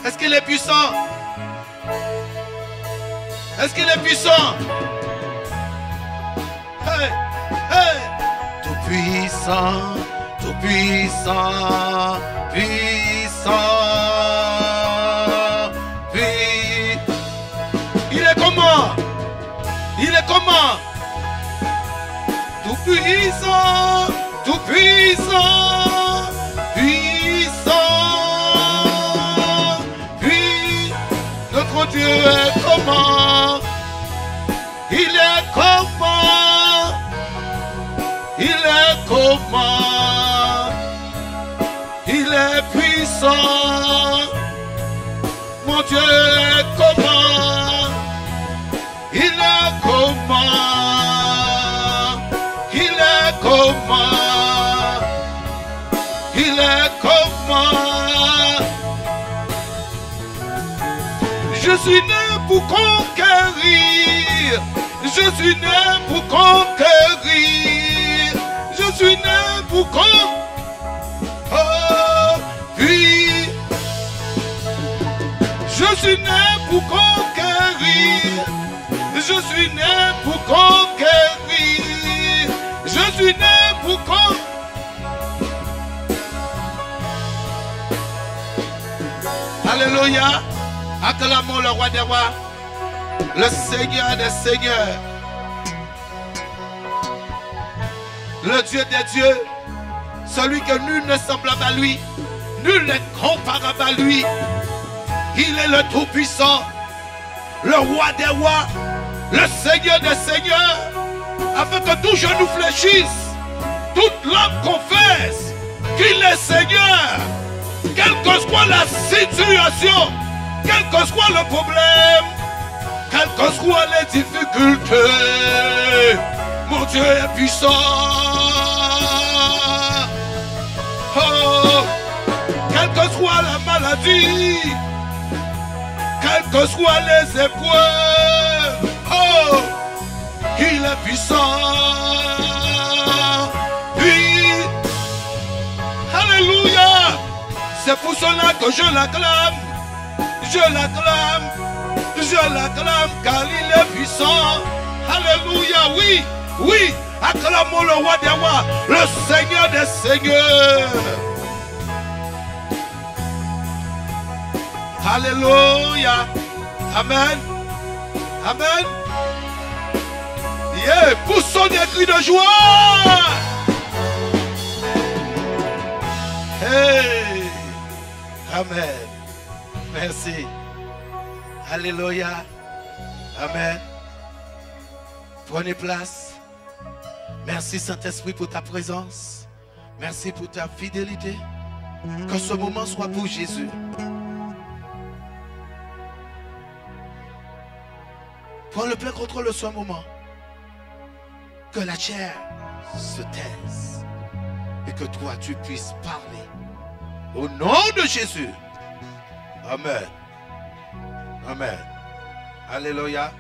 Est-ce qu'il est puissant? Est-ce qu'il est puissant? Hey, hey. Tout puissant, tout puissant, puissant. Il est comment? Il est comment? Tout puissant, tout puissant, puissant. Puis notre Dieu est comment? Il est comment? Il est comment? Il est puissant. Mon Dieu est comment? Il est comment? Il est comment? Il est comment? Je suis né pour conquérir. Je suis né pour conquérir. Je suis né pour conquérir. Oh, puis je suis né pour conquérir. Je suis né pour conquérir. Je suis né pour conquérir. Alléluia. Acclamons le roi des rois, le Seigneur des seigneurs, le Dieu des dieux, celui que nul n'est semblable à lui, nul n'est comparable à lui. Il est le Tout-Puissant, le roi des rois, le Seigneur des seigneurs, afin que tout genou fléchisse, toute langue confesse qu'il est Seigneur, quelle que soit la situation, quel que soit le problème, quelles que soient les difficultés, mon Dieu est puissant. Oh, quelle que soit la maladie, quelles que soient les épreuves, oh, il est puissant. Oui, alléluia. C'est pour cela que je l'acclame. Je l'acclame, car il est puissant. Alléluia, oui, oui. Acclamons le roi des rois, le Seigneur des seigneurs. Alléluia. Amen. Amen. Yeah, poussons des cris de joie. Hey. Amen. Merci. Alléluia. Amen. Prenez place. Merci Saint-Esprit pour ta présence. Merci pour ta fidélité. Que ce moment soit pour Jésus. Prends le plein contrôle de ce moment. Que la chair se taise. Et que toi tu puisses parler. Au nom de Jésus. Amen. Amen. Alléluia.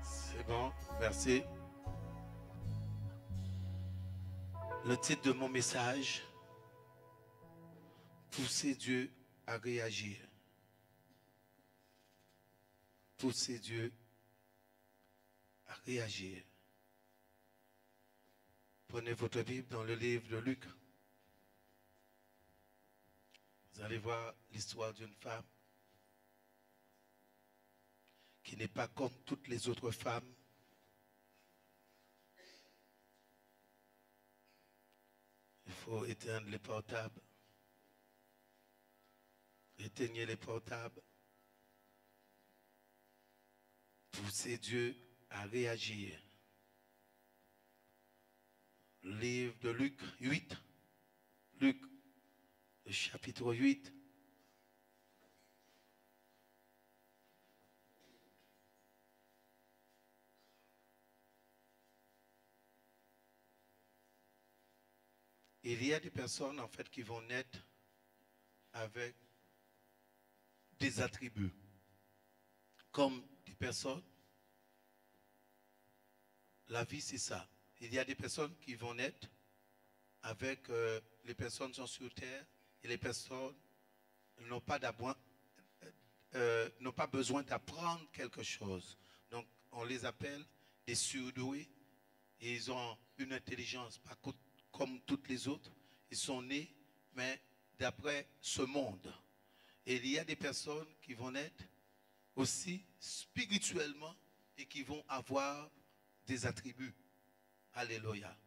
C'est bon. Merci. Le titre de mon message: pousser Dieu à réagir. Pousser Dieu à réagir. Prenez votre Bible dans le livre de Luc. Vous allez voir l'histoire d'une femme qui n'est pas comme toutes les autres femmes. Il faut éteindre les portables. Éteignez les portables. Poussez Dieu à réagir. Livre de Luc 8. Luc, chapitre 8. Il y a des personnes en fait qui vont naître avec des attributs. Comme des personnes, la vie c'est ça. Il y a des personnes qui vont naître avec, les personnes sont sur terre, et les personnes n'ont pas, n'ont pas besoin d'apprendre quelque chose. Donc, on les appelle des surdoués. Et ils ont une intelligence pas comme toutes les autres. Ils sont nés, mais d'après ce monde. Et il y a des personnes qui vont naître aussi spirituellement et qui vont avoir des attributs. Alléluia.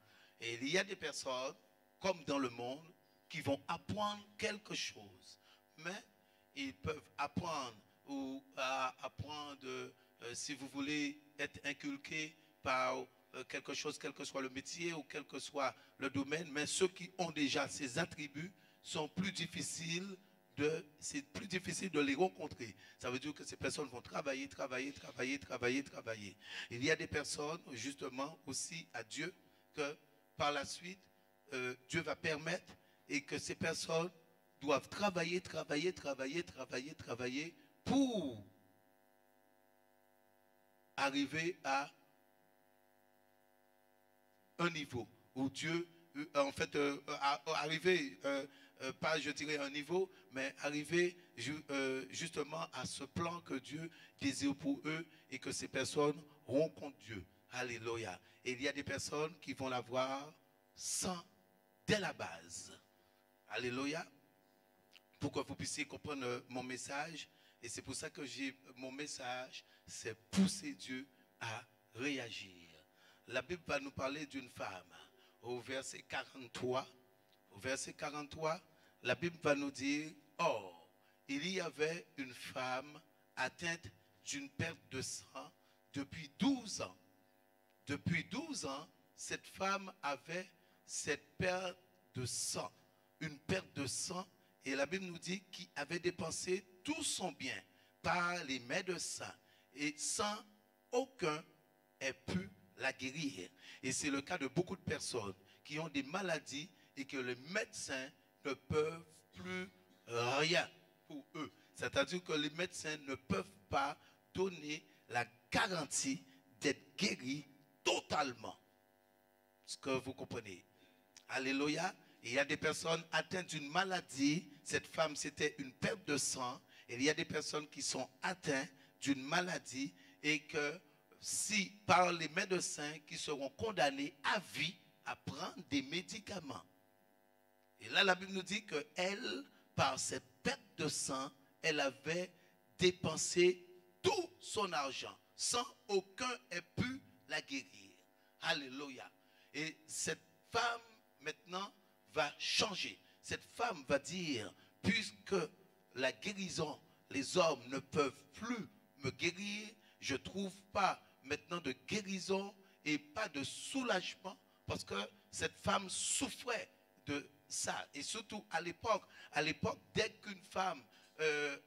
Et il y a des personnes, comme dans le monde, qui vont apprendre quelque chose. Mais ils peuvent apprendre ou apprendre, si vous voulez, être inculqués par quelque chose, quel que soit le métier ou quel que soit le domaine. Mais ceux qui ont déjà ces attributs sont plus difficiles. C'est plus difficile de les rencontrer. Ça veut dire que ces personnes vont travailler. Il y a des personnes, justement, aussi à Dieu, que par la suite, Dieu va permettre et que ces personnes doivent travailler pour arriver à un niveau où Dieu, en fait, arriver, pas je dirais un niveau, mais arriver justement à ce plan que Dieu désire pour eux et que ces personnes rencontrent Dieu. Alléluia. Et il y a des personnes qui vont l'avoir sans, dès la base. Alléluia. Pour que vous puissiez comprendre mon message. Et c'est pour ça que mon message, c'est pousser Dieu à réagir. La Bible va nous parler d'une femme. Au verset 43, la Bible va nous dire, or, il y avait une femme atteinte d'une perte de sang depuis 12 ans. Depuis 12 ans, cette femme avait cette perte de sang. Une perte de sang, et la Bible nous dit qu'il avait dépensé tout son bien par les médecins et sans aucun ait pu la guérir. Et c'est le cas de beaucoup de personnes qui ont des maladies et que les médecins ne peuvent plus rien pour eux. C'est-à-dire que les médecins ne peuvent pas donner la garantie d'être guéris totalement. Ce que vous comprenez. Alléluia. Il y a des personnes atteintes d'une maladie. Cette femme, c'était une perte de sang. Et il y a des personnes qui sont atteintes d'une maladie et que si par les médecins qui seront condamnés à vie à prendre des médicaments. Et là, la Bible nous dit qu'elle, par cette perte de sang, elle avait dépensé tout son argent sans aucun ait pu la guérir. Alléluia. Et cette femme, maintenant, va changer. Cette femme va dire, puisque la guérison, les hommes ne peuvent plus me guérir, je ne trouve pas maintenant de guérison et pas de soulagement parce que cette femme souffrait de ça. Et surtout à l'époque, dès qu'une femme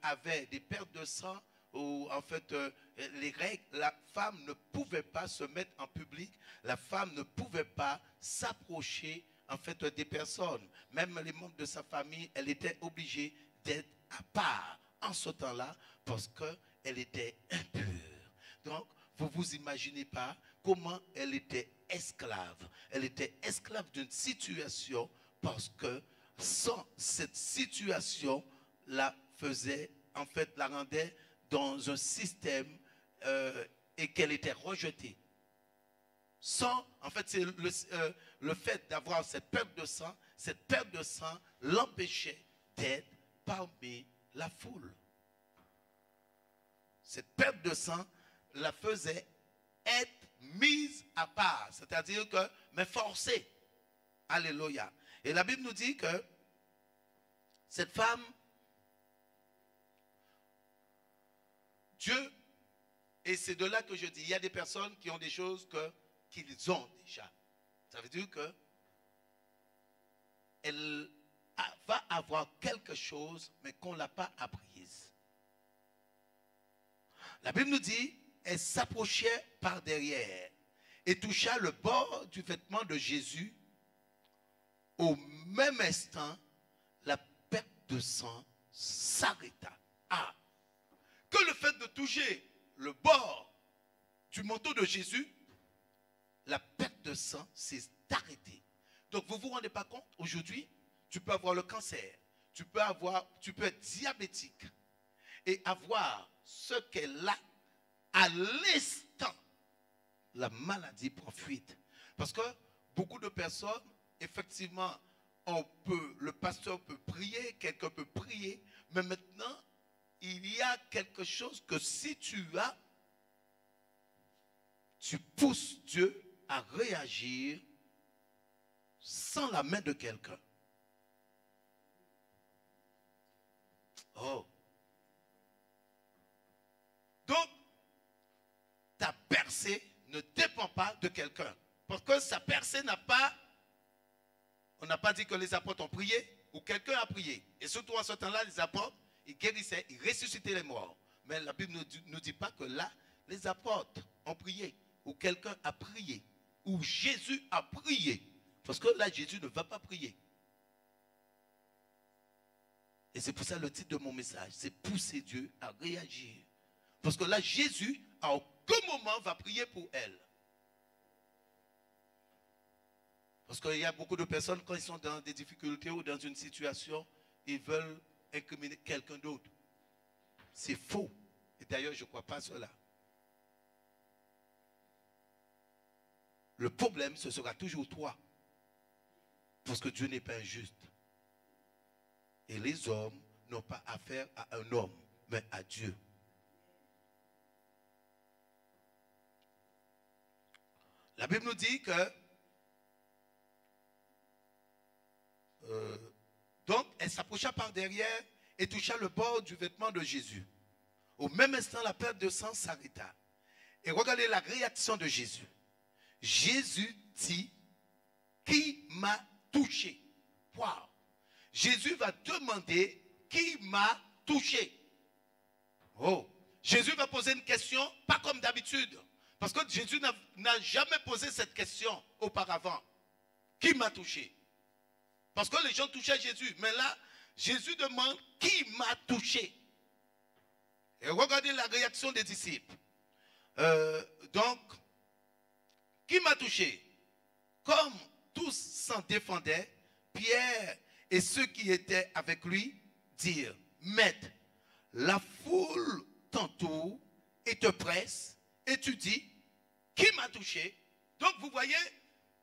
avait des pertes de sang, ou en fait les règles, la femme ne pouvait pas se mettre en public, la femme ne pouvait pas s'approcher en fait des personnes. Même les membres de sa famille, elle était obligée d'être à part en ce temps-là parce qu'elle était impure. Donc, vous ne vous imaginez pas comment elle était esclave. Elle était esclave d'une situation parce que sans cette situation, la faisait, en fait, la rendait dans un système et qu'elle était rejetée. Sans, en fait, c'est le fait d'avoir cette perte de sang l'empêchait d'être parmi la foule. Cette perte de sang la faisait être mise à part, c'est-à-dire que, mais forcée. Alléluia. Et la Bible nous dit que cette femme, Dieu, et c'est de là que je dis, il y a des personnes qui ont des choses qu'ils ont déjà. Ça veut dire que elle va avoir quelque chose, mais qu'on ne l'a pas apprise. La Bible nous dit, elle s'approchait par derrière et toucha le bord du vêtement de Jésus. Au même instant, la perte de sang s'arrêta. Ah! Que le fait de toucher le bord du manteau de Jésus, la perte de sang s'est arrêtée. Donc vous ne vous rendez pas compte, aujourd'hui, tu peux avoir le cancer, tu peux être diabétique et avoir ce qu'elle a à l'instant. La maladie prend fuite. Parce que beaucoup de personnes, effectivement, le pasteur peut prier, quelqu'un peut prier, mais maintenant, il y a quelque chose que si tu as, tu pousses Dieu à réagir sans la main de quelqu'un. Oh. Donc, ta percée ne dépend pas de quelqu'un. Parce que sa percée n'a pas, on n'a pas dit que les apôtres ont prié ou quelqu'un a prié. Et surtout en ce temps-là, les apôtres, ils guérissaient, ils ressuscitaient les morts. Mais la Bible ne dit pas que là, les apôtres ont prié ou quelqu'un a prié ou Jésus a prié. Parce que là, Jésus ne va pas prier. Et c'est pour ça le titre de mon message, c'est pousser Dieu à réagir. Parce que là, Jésus, à aucun moment, va prier pour elle. Parce qu'il y a beaucoup de personnes, quand ils sont dans des difficultés ou dans une situation, ils veulent incriminer quelqu'un d'autre. C'est faux. Et d'ailleurs, je ne crois pas à cela. Le problème, ce sera toujours toi. Parce que Dieu n'est pas injuste. Et les hommes n'ont pas affaire à un homme, mais à Dieu. La Bible nous dit que donc elle s'approcha par derrière et toucha le bord du vêtement de Jésus. Au même instant, la perte de sang s'arrêta. Et regardez la réaction de Jésus. Jésus dit, qui m'a touché? Wow. Jésus va demander, qui m'a touché? Oh. Jésus va poser une question, pas comme d'habitude. Parce que Jésus n'a jamais posé cette question auparavant. Qui m'a touché? Parce que les gens touchaient Jésus. Mais là, Jésus demande, qui m'a touché? Et regardez la réaction des disciples. Donc, qui m'a touché? Comme tous s'en défendaient, Pierre et ceux qui étaient avec lui dirent, Maître, la foule t'entoure et te presse, et tu dis, qui m'a touché? Donc vous voyez,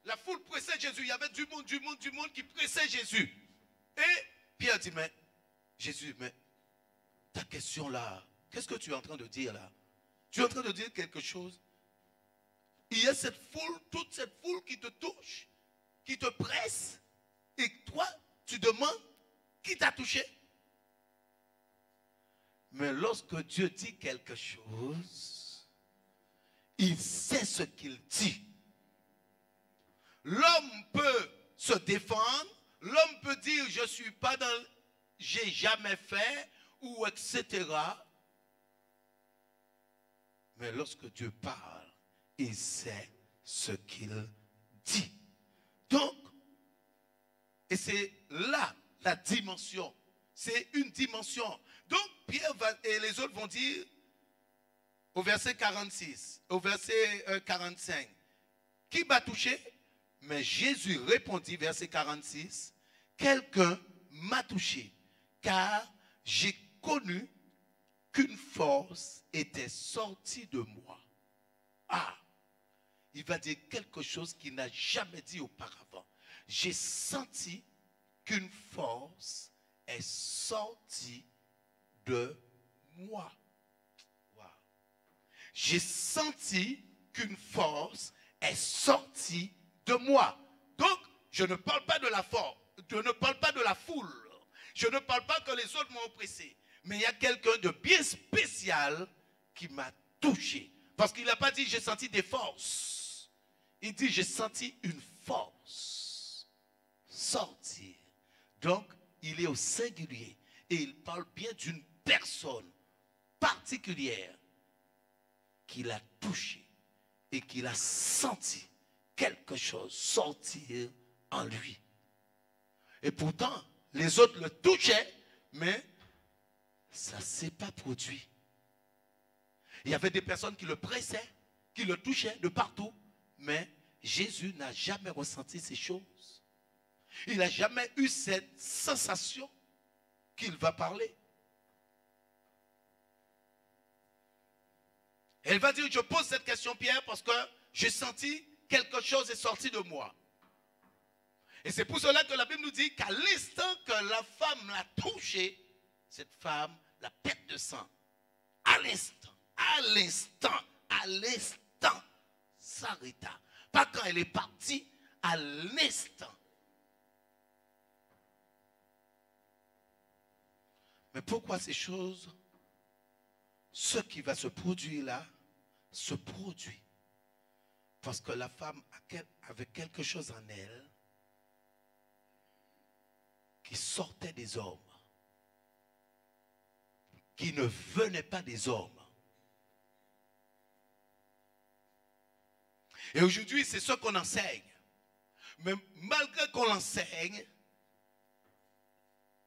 la foule pressait Jésus. Il y avait du monde qui pressait Jésus. Et Pierre dit, mais Jésus, mais ta question là, qu'est-ce que tu es en train de dire là? Tu es en train de dire quelque chose? Il y a cette foule, toute cette foule qui te touche, qui te presse, et toi, tu demandes qui t'a touché? Mais lorsque Dieu dit quelque chose, il sait ce qu'il dit. L'homme peut se défendre, l'homme peut dire je ne suis pas dans, j'ai jamais fait, ou etc. Mais lorsque Dieu parle, il sait ce qu'il dit. Donc, et c'est là la dimension. C'est une dimension. Donc, Pierre et les autres vont dire, au verset 46, au verset 45, qui m'a touché? Mais Jésus répondit, verset 46, quelqu'un m'a touché, car j'ai connu qu'une force était sortie de moi. Ah, il va dire quelque chose qu'il n'a jamais dit auparavant. J'ai senti qu'une force est sortie de moi. Wow. J'ai senti qu'une force est sortie de moi. Donc, je ne parle pas de la force, je ne parle pas de la foule, je ne parle pas que les autres m'ont oppressé, mais il y a quelqu'un de bien spécial qui m'a touché. Parce qu'il n'a pas dit j'ai senti des forces. Il dit j'ai senti une force sortir. Donc, il est au singulier et il parle bien d'une personne particulière qu'il a touché et qu'il a senti quelque chose sortir en lui. Et pourtant, les autres le touchaient, mais ça ne s'est pas produit. Il y avait des personnes qui le pressaient, qui le touchaient de partout, mais Jésus n'a jamais ressenti ces choses. Il n'a jamais eu cette sensation. qu'il va parler. Elle va dire, je pose cette question, Pierre, parce que j'ai senti quelque chose est sorti de moi. Et c'est pour cela que la Bible nous dit qu'à l'instant que la femme l'a touché, cette femme, la perte de sang, à l'instant, s'arrêta. Pas quand elle est partie, à l'instant. Mais pourquoi ces choses, ce qui va se produire là, se produit? Parce que la femme avait quelque chose en elle qui sortait des hommes, qui ne venait pas des hommes. Et aujourd'hui, c'est ce qu'on enseigne. Mais malgré qu'on l'enseigne,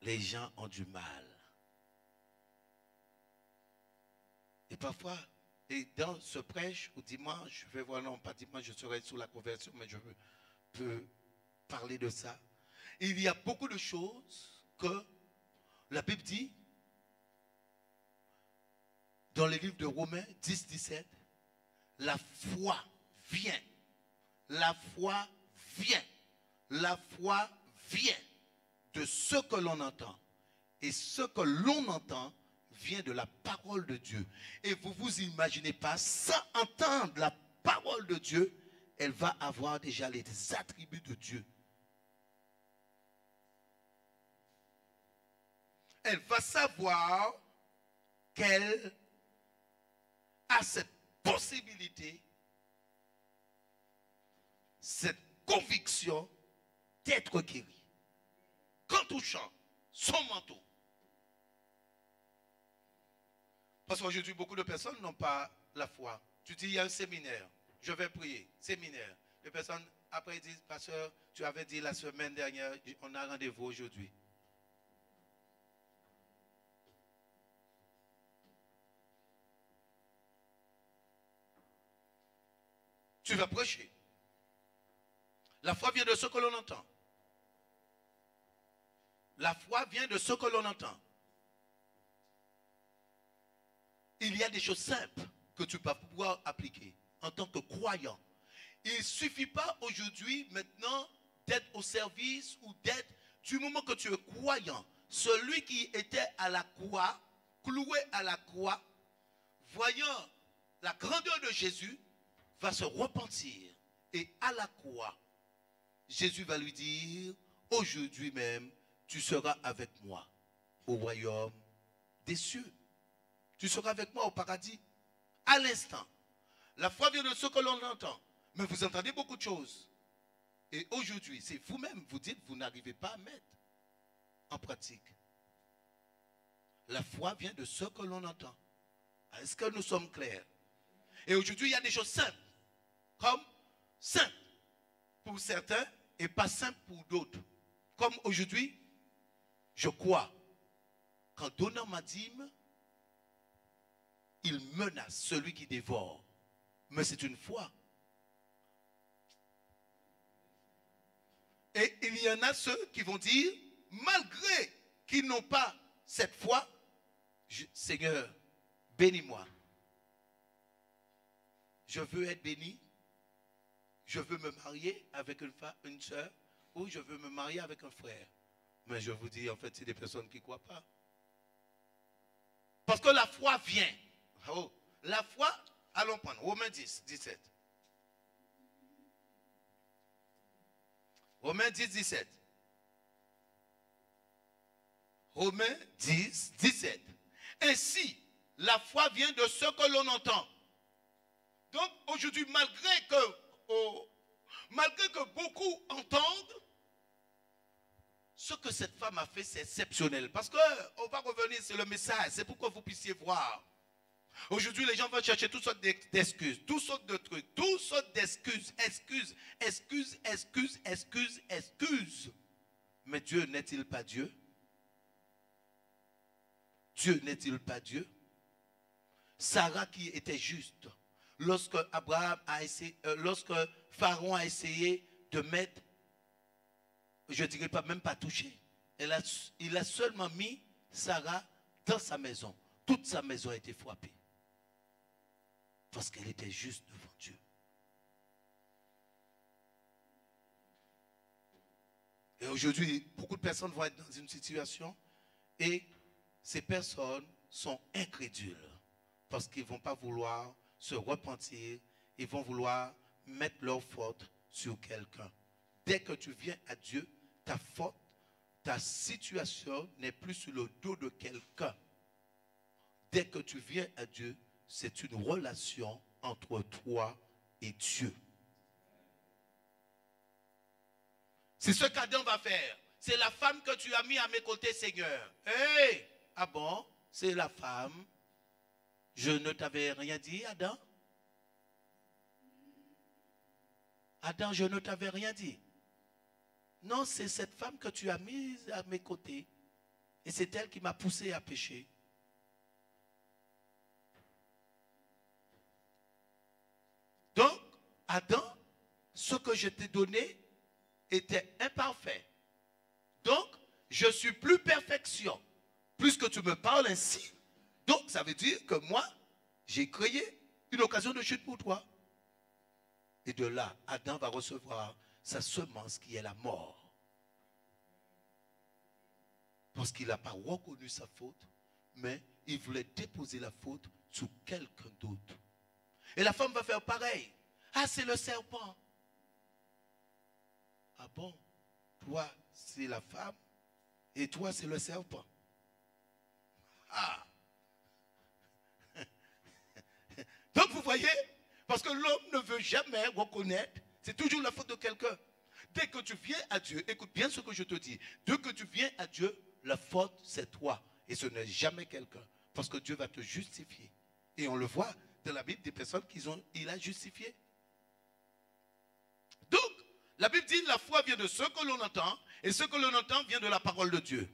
les gens ont du mal. Et parfois, et dans ce prêche, ou dimanche, je vais voir, non, pas dimanche, je serai sous la conversion, mais je peux parler de ça. Il y a beaucoup de choses que la Bible dit dans les livres de Romains 10, 17. La foi vient. La foi vient. La foi vient de ce que l'on entend. Et ce que l'on entend vient de la parole de Dieu. Et vous vous imaginez pas, sans entendre la parole de Dieu, elle va avoir déjà les attributs de Dieu. Elle va savoir qu'elle a cette possibilité, cette conviction d'être guérie. Qu'en touchant son manteau. Parce qu'aujourd'hui, beaucoup de personnes n'ont pas la foi. Tu dis, il y a un séminaire, je vais prier, séminaire. Les personnes, après, disent, pasteur, tu avais dit la semaine dernière, on a rendez-vous aujourd'hui. Tu vas prêcher. La foi vient de ce que l'on entend. La foi vient de ce que l'on entend. Il y a des choses simples que tu vas pouvoir appliquer en tant que croyant. Il ne suffit pas aujourd'hui, maintenant, d'être au service ou d'être, du moment que tu es croyant, celui qui était à la croix, cloué à la croix, voyant la grandeur de Jésus, va se repentir. Et à la croix, Jésus va lui dire, aujourd'hui même, tu seras avec moi au royaume des cieux. Tu seras avec moi au paradis. À l'instant. La foi vient de ce que l'on entend. Mais vous entendez beaucoup de choses. Et aujourd'hui, c'est vous-même, vous dites, vous n'arrivez pas à mettre en pratique. La foi vient de ce que l'on entend. Est-ce que nous sommes clairs? Et aujourd'hui, il y a des choses simples. Comme simples pour certains et pas simples pour d'autres. Comme aujourd'hui, je crois qu'en donnant ma dîme, il menace celui qui dévore. Mais c'est une foi. Et il y en a ceux qui vont dire, malgré qu'ils n'ont pas cette foi, Seigneur, bénis-moi. Je veux être béni. Je veux me marier avec une soeur ou je veux me marier avec un frère. Mais je vous dis, en fait, c'est des personnes qui ne croient pas. Parce que la foi vient. Oh, la foi, allons prendre Romains 10, 17. Romains 10, 17. Romains 10, 17. Ainsi, la foi vient de ce que l'on entend. Donc, aujourd'hui, malgré que beaucoup entendent, ce que cette femme a fait, c'est exceptionnel. Parce qu'on va revenir sur le message. C'est pour que vous puissiez voir. Aujourd'hui, les gens vont chercher toutes sortes d'excuses, toutes sortes de trucs, toutes sortes d'excuses, excuses. Mais Dieu n'est-il pas Dieu? Dieu n'est-il pas Dieu? Sarah qui était juste, lorsque Pharaon a essayé de mettre, je ne dirais pas même pas toucher, il a seulement mis Sarah, dans sa maison, toute sa maison a été frappée. Parce qu'elle était juste devant Dieu. Et aujourd'hui, beaucoup de personnes vont être dans une situation et ces personnes sont incrédules parce qu'ils ne vont pas vouloir se repentir, ils vont vouloir mettre leur faute sur quelqu'un. Dès que tu viens à Dieu, ta faute, ta situation n'est plus sur le dos de quelqu'un. Dès que tu viens à Dieu, c'est une relation entre toi et Dieu. C'est ce qu'Adam va faire. C'est la femme que tu as mis à mes côtés, Seigneur. Hey! Ah bon? C'est la femme. Je ne t'avais rien dit, Adam? Adam, je ne t'avais rien dit. Non, c'est cette femme que tu as mise à mes côtés. Et c'est elle qui m'a poussé à pécher. Donc, Adam, ce que je t'ai donné était imparfait. Donc, je suis plus perfection. Puisque tu me parles ainsi, donc ça veut dire que moi, j'ai créé une occasion de chute pour toi. Et de là, Adam va recevoir sa semence qui est la mort. Parce qu'il n'a pas reconnu sa faute, mais il voulait déposer la faute sur quelqu'un d'autre. Et la femme va faire pareil. Ah, c'est le serpent. Ah bon? Toi, c'est la femme et toi, c'est le serpent. Ah! Donc, vous voyez, parce que l'homme ne veut jamais reconnaître, c'est toujours la faute de quelqu'un. Dès que tu viens à Dieu, écoute bien ce que je te dis. Dès que tu viens à Dieu, la faute, c'est toi. Et ce n'est jamais quelqu'un. Parce que Dieu va te justifier. Et on le voit dans la Bible, des personnes qu'il a justifiées. Donc, la Bible dit, la foi vient de ce que l'on entend, et ce que l'on entend vient de la parole de Dieu.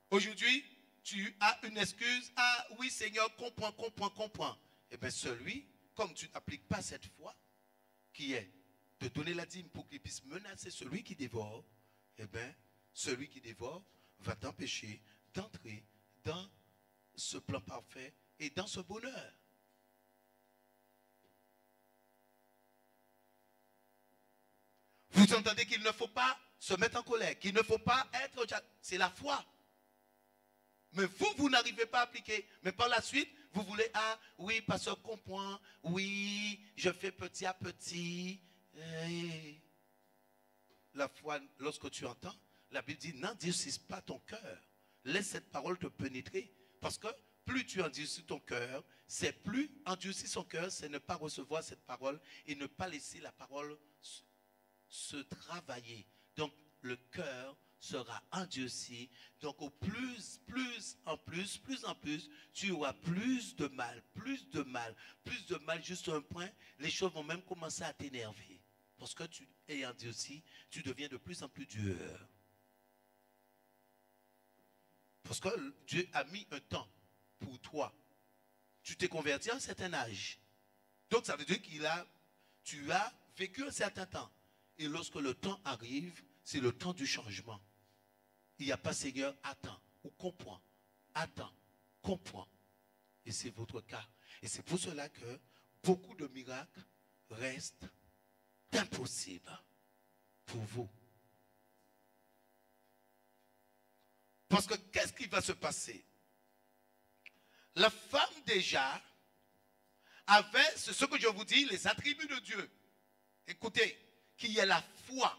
Aujourd'hui, tu as une excuse. Ah oui, Seigneur, comprends. Eh bien, celui, comme tu n'appliques pas cette foi, qui est de donner la dîme pour qu'il puisse menacer celui qui dévore, eh bien, celui qui dévore va t'empêcher d'entrer dans ce plan parfait et dans ce bonheur. Vous entendez qu'il ne faut pas se mettre en colère, qu'il ne faut pas être... C'est la foi. Mais vous n'arrivez pas à appliquer. Mais par la suite, vous voulez, ah oui, pasteur comprend, oui, je fais petit à petit. La foi, lorsque tu entends, la Bible dit, n'endurcis pas ton cœur. Laisse cette parole te pénétrer. Parce que plus tu endurcis ton cœur, c'est plus endurcir son cœur, c'est ne pas recevoir cette parole et ne pas laisser la parole se travailler. Donc, le cœur sera endurci. Donc, au plus en plus, tu auras plus de mal, jusqu'à un point, les choses vont même commencer à t'énerver. Parce que tu es endurci, tu deviens de plus en plus dur. Parce que Dieu a mis un temps pour toi. Tu t'es converti à un certain âge. Donc, ça veut dire tu as vécu un certain temps. Et lorsque le temps arrive, c'est le temps du changement. Il n'y a pas, Seigneur, attends ou comprends. Attends, comprends. Et c'est votre cas. Et c'est pour cela que beaucoup de miracles restent impossibles pour vous. Parce que qu'est-ce qui va se passer? La femme déjà avait, c'est ce que je vous dis, les attributs de Dieu. Écoutez, qu'il y ait la foi.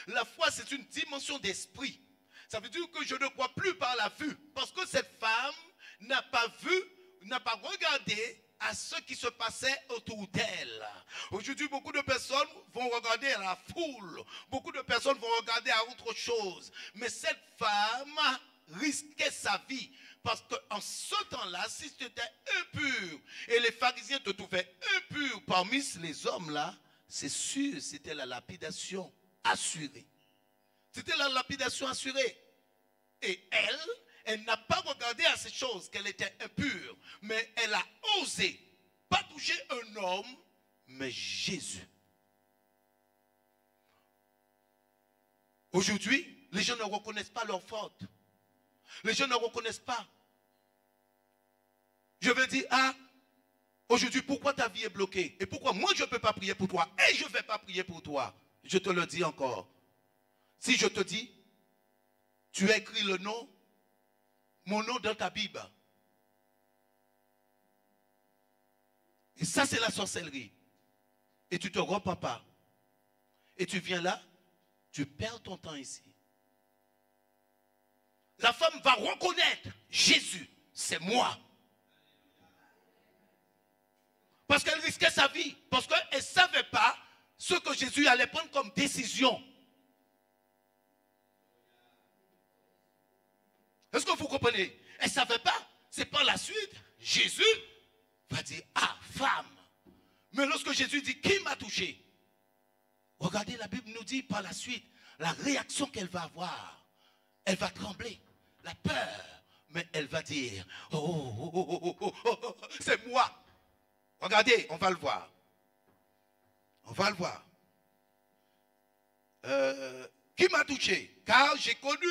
La foi, c'est une dimension d'esprit. Ça veut dire que je ne crois plus par la vue. Parce que cette femme n'a pas vu, n'a pas regardé à ce qui se passait autour d'elle. Aujourd'hui, beaucoup de personnes vont regarder à la foule. Beaucoup de personnes vont regarder à autre chose. Mais cette femme risquait sa vie. Parce qu'en ce temps-là, si tu étais impur et les pharisiens te trouvaient impur parmi les hommes là, c'est sûr, c'était la lapidation assurée. C'était la lapidation assurée. Et elle n'a pas regardé à ces choses qu'elle était impure, mais elle a osé pas toucher un homme, mais Jésus. Aujourd'hui, les gens ne reconnaissent pas leur faute. Les gens ne reconnaissent pas. Je vais dire, ah, aujourd'hui, pourquoi ta vie est bloquée? Et pourquoi moi, je ne peux pas prier pour toi? Et je ne vais pas prier pour toi. Je te le dis encore. Si je te dis, tu as écrit le nom, mon nom dans ta Bible. Et ça, c'est la sorcellerie. Et tu ne te repens pas. Et tu viens là, tu perds ton temps ici. La femme va reconnaître Jésus, c'est moi. Parce qu'elle risquait sa vie. Parce qu'elle ne savait pas ce que Jésus allait prendre comme décision. Est-ce que vous comprenez? Elle ne savait pas. C'est par la suite, Jésus va dire, ah, femme. Mais lorsque Jésus dit, qui m'a touché? Regardez, la Bible nous dit par la suite, la réaction qu'elle va avoir. Elle va trembler, la peur. Mais elle va dire, c'est moi. Regardez, on va le voir. On va le voir. Qui m'a touché? Car j'ai connu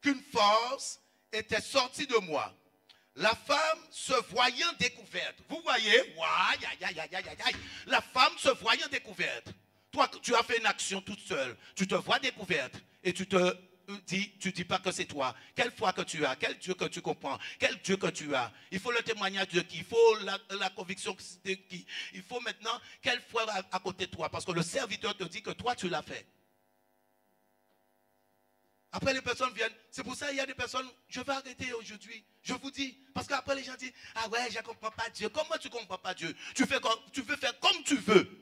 qu'une force était sortie de moi. La femme se voyant découverte. Vous voyez? La femme se voyant découverte. Toi, tu as fait une action toute seule. Tu te vois découverte. Et tu dis pas que c'est toi. Quelle foi que tu as, quel Dieu que tu comprends, quel Dieu que tu as. Il faut le témoignage de qui, il faut la conviction de qui. Il faut maintenant quelle foi à côté de toi. Parce que le serviteur te dit que toi tu l'as fait. Après les personnes viennent, c'est pour ça qu'il y a des personnes, je vais arrêter aujourd'hui, je vous dis, parce qu'après les gens disent, ah ouais, je ne comprends pas Dieu. Comment tu ne comprends pas Dieu? Tu veux faire comme tu veux.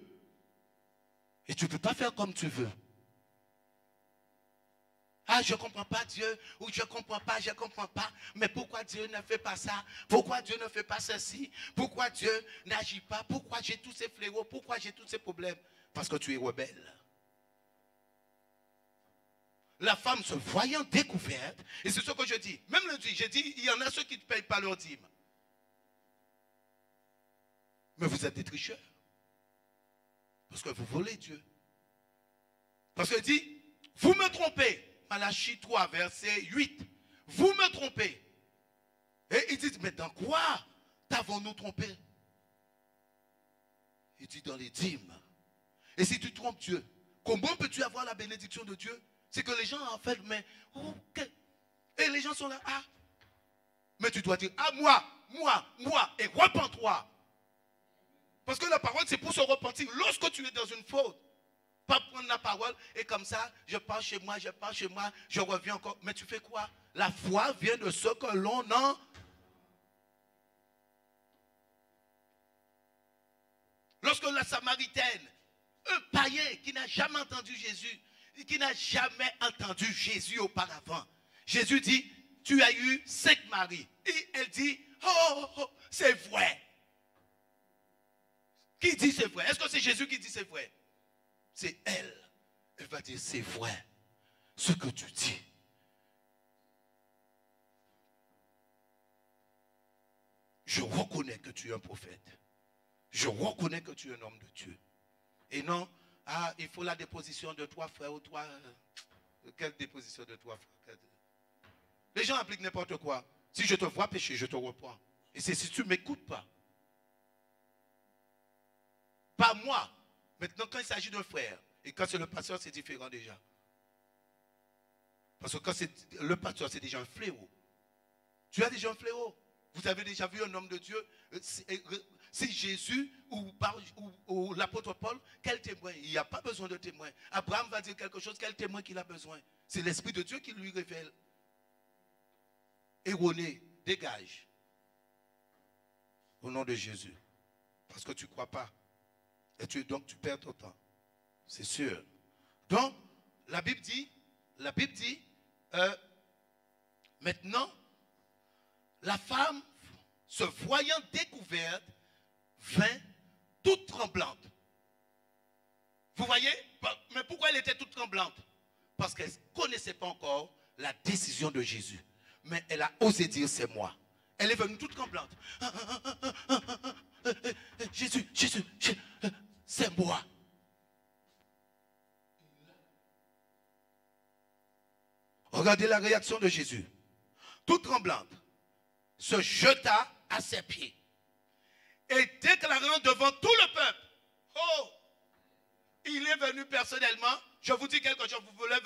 Et tu ne peux pas faire comme tu veux. Ah, je ne comprends pas Dieu, ou je ne comprends pas. Mais pourquoi Dieu ne fait pas ça? Pourquoi Dieu ne fait pas ceci? Pourquoi Dieu n'agit pas? Pourquoi j'ai tous ces fléaux? Pourquoi j'ai tous ces problèmes? Parce que tu es rebelle. La femme se voyant découverte, et c'est ce que je dis. Même le dit, j'ai dit, il y en a ceux qui ne payent pas leur dîme. Mais vous êtes des tricheurs. Parce que vous volez Dieu. Parce qu'il dit, vous me trompez. Malachie 3, verset 8. Vous me trompez. Et il dit, mais dans quoi t'avons-nous trompé? Il dit, dans les dîmes. Et si tu trompes Dieu, comment peux-tu avoir la bénédiction de Dieu? C'est que les gens, en fait, mais, okay. Et les gens sont là, ah. Mais tu dois dire, ah, moi, et repens-toi. Parce que la parole, c'est pour se repentir. Lorsque tu es dans une faute, pas prendre la parole, et comme ça, je pars chez moi, je reviens encore. Mais tu fais quoi? La foi vient de ce que l'on en... Lorsque la Samaritaine, un païen qui n'a jamais entendu Jésus, qui n'a jamais entendu Jésus auparavant. Jésus dit, tu as eu 5 maris. Et elle dit, oh, c'est vrai. Qui dit c'est vrai? Est-ce que c'est Jésus qui dit c'est vrai? C'est elle. Elle va dire, c'est vrai. Ce que tu dis. Je reconnais que tu es un prophète. Je reconnais que tu es un homme de Dieu. Et non, ah, il faut la déposition de toi, frère, ou toi. Quelle déposition de toi, frère? Les gens appliquent n'importe quoi. Si je te vois pécher, je te reprends. Et c'est si tu ne m'écoutes pas. Pas moi. Maintenant, quand il s'agit d'un frère, et quand c'est le pasteur, c'est différent déjà. Parce que quand c'est le pasteur, c'est déjà un fléau. Tu as déjà un fléau. Vous avez déjà vu un homme de Dieu? Si Jésus ou l'apôtre Paul, quel témoin? Il n'y a pas besoin de témoin. Abraham va dire quelque chose, quel témoin qu'il a besoin? C'est l'Esprit de Dieu qui lui révèle. Erroné, dégage. Au nom de Jésus. Parce que tu ne crois pas. Et donc tu perds ton temps. C'est sûr. Donc, la Bible dit, maintenant, la femme, se voyant découverte, vint toute tremblante. Vous voyez? Mais pourquoi elle était toute tremblante? Parce qu'elle ne connaissait pas encore la décision de Jésus. Mais elle a osé dire, c'est moi. Elle est venue toute tremblante. Jésus, c'est moi. Regardez la réaction de Jésus. toute tremblante, se jeta à ses pieds et déclarant devant tout le peuple, oh, il est venu personnellement. Je vous dis quelque chose, vous voulez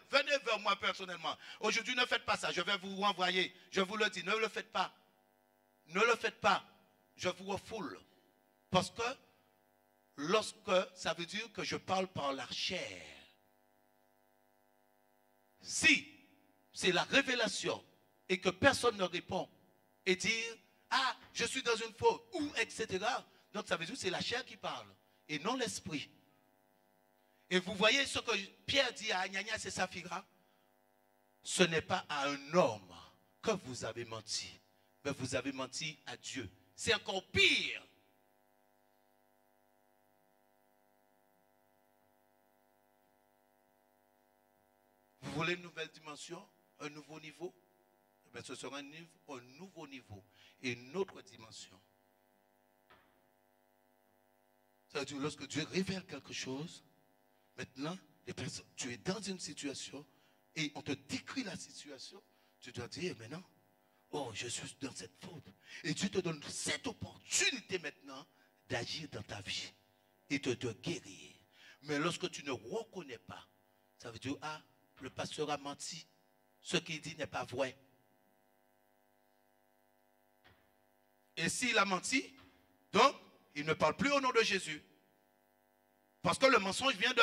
venez vers moi personnellement. Aujourd'hui, ne faites pas ça, je vais vous renvoyer. Je vous le dis, ne le faites pas. Ne le faites pas. Je vous refoule. Parce que lorsque ça veut dire que je parle par la chair. Si c'est la révélation et que personne ne répond et dire, ah, je suis dans une faute, ou etc. Donc ça veut dire que c'est la chair qui parle et non l'esprit. Et vous voyez ce que Pierre dit à Ananias et Saphira, ce n'est pas à un homme que vous avez menti, mais vous avez menti à Dieu. C'est encore pire. Vous voulez une nouvelle dimension, un nouveau niveau? Eh bien, ce sera un nouveau niveau et une autre dimension. Ça veut dire lorsque Dieu révèle quelque chose, maintenant, tu es dans une situation et on te décrit la situation, tu dois dire, mais non, oh, je suis dans cette faute. Et Dieu te donne cette opportunité maintenant d'agir dans ta vie et de te guérir. Mais lorsque tu ne reconnais pas, ça veut dire, ah, le pasteur a menti. Ce qu'il dit n'est pas vrai. Et s'il a menti, donc, il ne parle plus au nom de Jésus. Parce que le mensonge vient de...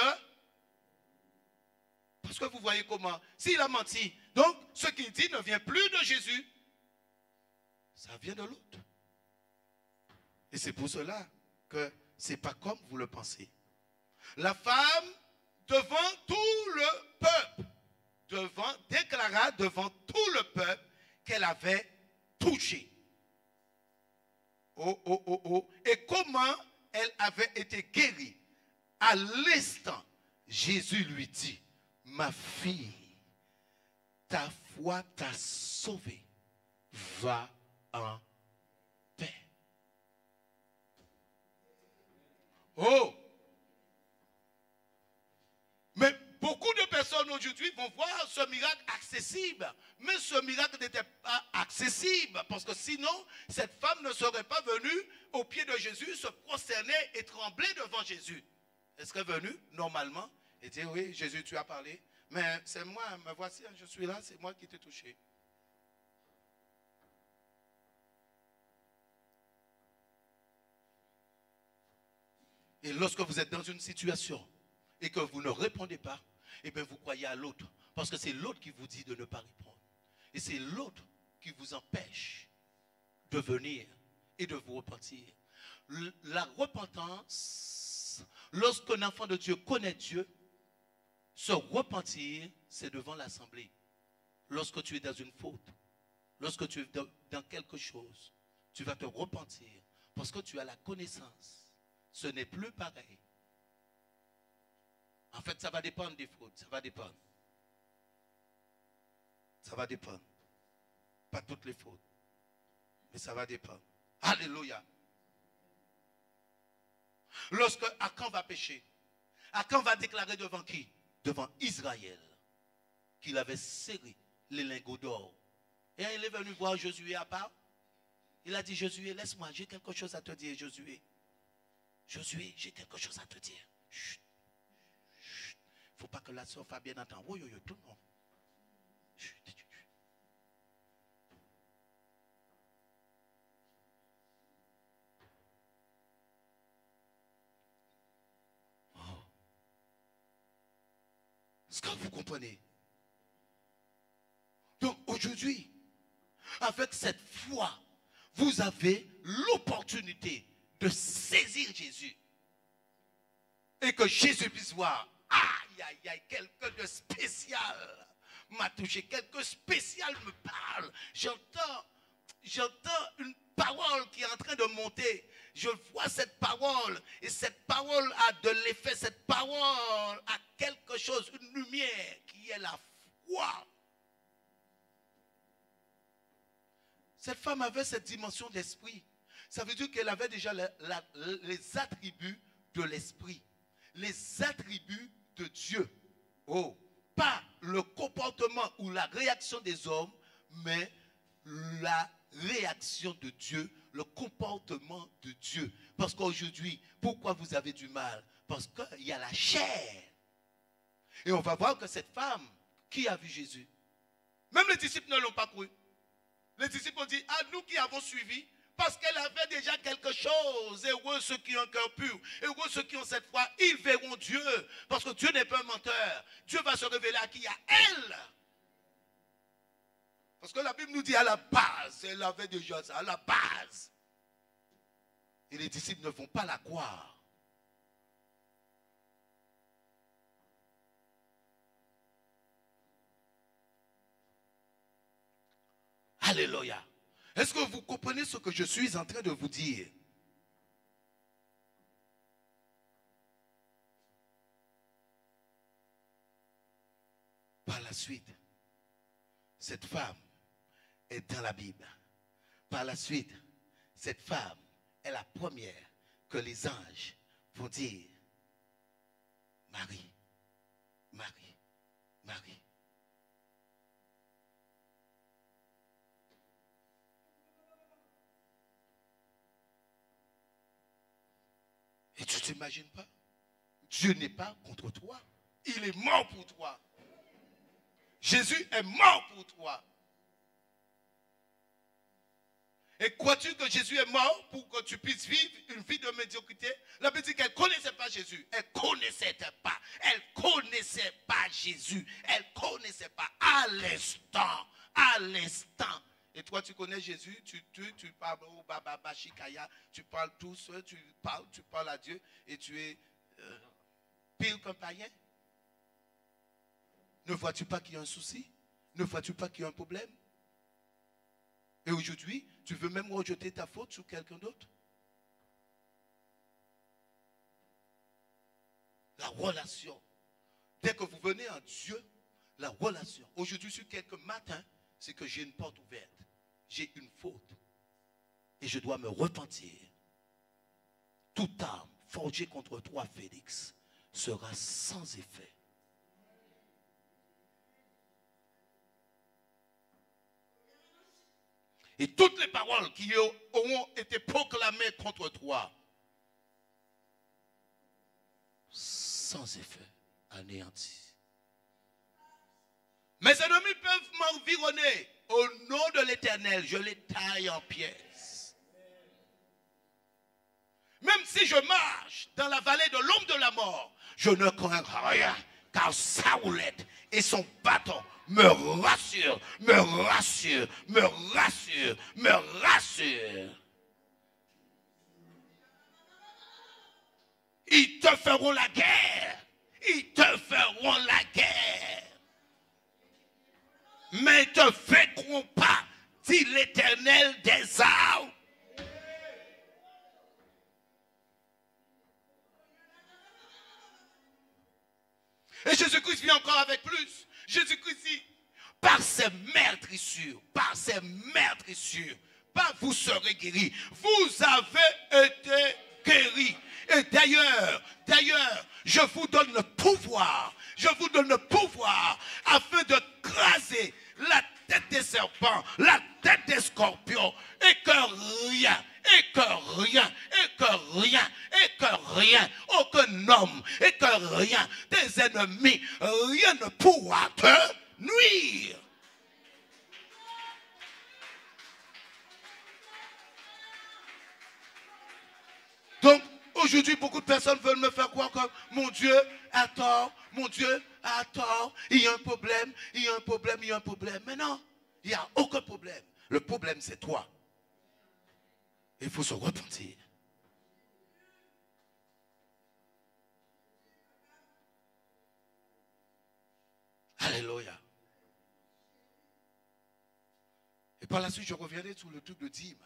Parce que vous voyez comment. S'il a menti, donc, ce qu'il dit ne vient plus de Jésus. Ça vient de l'autre. Et c'est pour cela que ce n'est pas comme vous le pensez. La femme, devant tout le peuple, déclara devant tout le peuple qu'elle avait touché. Oh, oh, oh, oh. Et comment elle avait été guérie. À l'instant, Jésus lui dit, ma fille, ta foi t'a sauvée. Va en paix. Oh! Mais beaucoup de personnes aujourd'hui vont voir ce miracle accessible. Mais ce miracle n'était pas accessible. Parce que sinon, cette femme ne serait pas venue au pied de Jésus, se prosterner et trembler devant Jésus. Elle serait venue normalement et dire, oui, Jésus, tu as parlé. Mais c'est moi, me voici, je suis là, c'est moi qui t'ai touché. Et lorsque vous êtes dans une situation et que vous ne répondez pas, eh bien vous croyez à l'autre. Parce que c'est l'autre qui vous dit de ne pas répondre. Et c'est l'autre qui vous empêche de venir et de vous repentir. La repentance, lorsqu'un enfant de Dieu connaît Dieu, se repentir, c'est devant l'assemblée. Lorsque tu es dans une faute, lorsque tu es dans quelque chose, tu vas te repentir parce que tu as la connaissance. Ce n'est plus pareil. En fait, ça va dépendre des fautes. Ça va dépendre. Ça va dépendre. Pas toutes les fautes. Mais ça va dépendre. Alléluia. Lorsque Akan va pécher, Akan va déclarer devant qui? Devant Israël. Qu'il avait serré les lingots d'or. Et il est venu voir Josué à part. Il a dit, Josué, laisse-moi, j'ai quelque chose à te dire, Josué. Josué, j'ai quelque chose à te dire. Chut. Chut. Faut pas que la soeur Fabienne entende. Oui, oui, tout le monde. Chut. Oh. Est-ce que vous comprenez? Donc aujourd'hui, avec cette foi, vous avez l'opportunité de saisir Jésus. Et que Jésus puisse voir, aïe, aïe, aïe, quelqu'un de spécial m'a touché, quelqu'un spécial me parle. J'entends une parole qui est en train de monter. Je vois cette parole et cette parole a de l'effet, cette parole a quelque chose, une lumière qui est la foi. Cette femme avait cette dimension d'esprit. Ça veut dire qu'elle avait déjà les attributs de l'esprit. Les attributs de Dieu. Oh, pas le comportement ou la réaction des hommes, mais la réaction de Dieu, le comportement de Dieu. Parce qu'aujourd'hui, pourquoi vous avez du mal? Parce qu'il y a la chair. Et on va voir que cette femme, qui a vu Jésus? Même les disciples ne l'ont pas cru. Les disciples ont dit, ah, nous qui avons suivi, parce qu'elle avait déjà quelque chose. Heureux ceux qui ont un cœur pur. Heureux ceux qui ont cette foi. Ils verront Dieu. Parce que Dieu n'est pas un menteur. Dieu va se révéler à qui? À elle. Parce que la Bible nous dit à la base. Elle avait déjà ça. À la base. Et les disciples ne vont pas la croire. Alléluia. Est-ce que vous comprenez ce que je suis en train de vous dire? Par la suite, cette femme est dans la Bible. Par la suite, cette femme est la première que les anges vont dire, Marie, Marie, Marie. Et tu ne t'imagines pas? Dieu n'est pas contre toi. Il est mort pour toi. Jésus est mort pour toi. Et crois-tu que Jésus est mort pour que tu puisses vivre une vie de médiocrité? La Bible dit qu'elle ne connaissait pas Jésus. Elle ne connaissait pas. Elle ne connaissait pas Jésus. Elle ne connaissait pas à l'instant. À l'instant. Et toi, tu connais Jésus, tu parles au Baba Bashikaya, tu parles tout seul, tu parles à Dieu et tu es pire qu'un païen. Ne vois-tu pas qu'il y a un souci? Ne vois-tu pas qu'il y a un problème? Et aujourd'hui, tu veux même rejeter ta faute sur quelqu'un d'autre? La relation. Dès que vous venez en Dieu, la relation. Aujourd'hui, sur quelques matins, c'est que j'ai une porte ouverte. J'ai une faute. Et je dois me repentir. Toute arme forgée contre toi, Félix, sera sans effet. Et toutes les paroles qui auront été proclamées contre toi, sans effet, anéanties. Mes ennemis peuvent m'environner. Au nom de l'Éternel, je les taille en pièces. Même si je marche dans la vallée de l'ombre de la mort, je ne crains rien, car sa roulette et son bâton me rassurent, me rassurent, me rassurent, me rassurent. Ils te feront la guerre. Ils te feront la guerre. Mais ne te vaincront pas, dit l'Éternel des armes. Et Jésus-Christ vient encore avec plus. Jésus-Christ dit, par ses meurtrissures, pas vous serez guéris. Vous avez été guéris. Et d'ailleurs, je vous donne le pouvoir. Je vous donne le pouvoir afin de craser la tête des serpents, la tête des scorpions, et que rien, aucun homme, et que rien, tes ennemis, rien ne pourra te nuire. Donc, aujourd'hui, beaucoup de personnes veulent me faire croire que mon Dieu a tort, il y a un problème, il y a un problème. Mais non, il n'y a aucun problème. Le problème, c'est toi. Il faut se repentir. Alléluia. Et par la suite, je reviendrai sur le truc de dîme.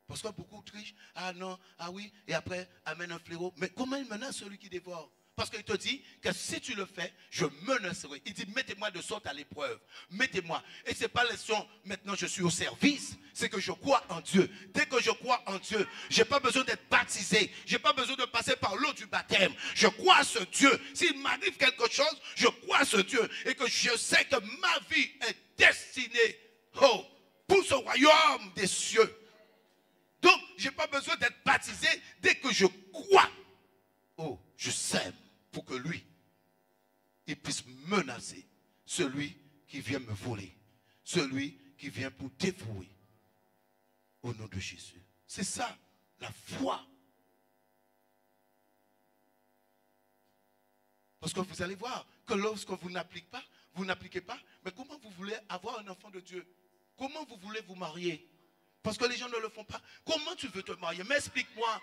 Parce que beaucoup trichent. Ah non, ah oui, et après, amène un fléau. Mais comment il menace celui qui dévore? Parce qu'il te dit que si tu le fais, je menacerai. Il dit, mettez-moi de sorte à l'épreuve. Mettez-moi. Et ce n'est pas question, maintenant je suis au service. C'est que je crois en Dieu. Dès que je crois en Dieu, je n'ai pas besoin d'être baptisé. Je n'ai pas besoin de passer par l'eau du baptême. Je crois à ce Dieu. S'il m'arrive quelque chose, je crois à ce Dieu. Et que je sais que ma vie est destinée pour pour ce royaume des cieux. Donc, je n'ai pas besoin d'être baptisé dès que je crois. Oh, je sème pour que lui, il puisse menacer celui qui vient me voler, celui qui vient pour dévouer. Au nom de Jésus. C'est ça, la foi. Parce que vous allez voir que lorsque vous n'appliquez pas, mais comment vous voulez avoir un enfant de Dieu? Comment vous voulez vous marier? Parce que les gens ne le font pas. Comment tu veux te marier? Mais explique-moi.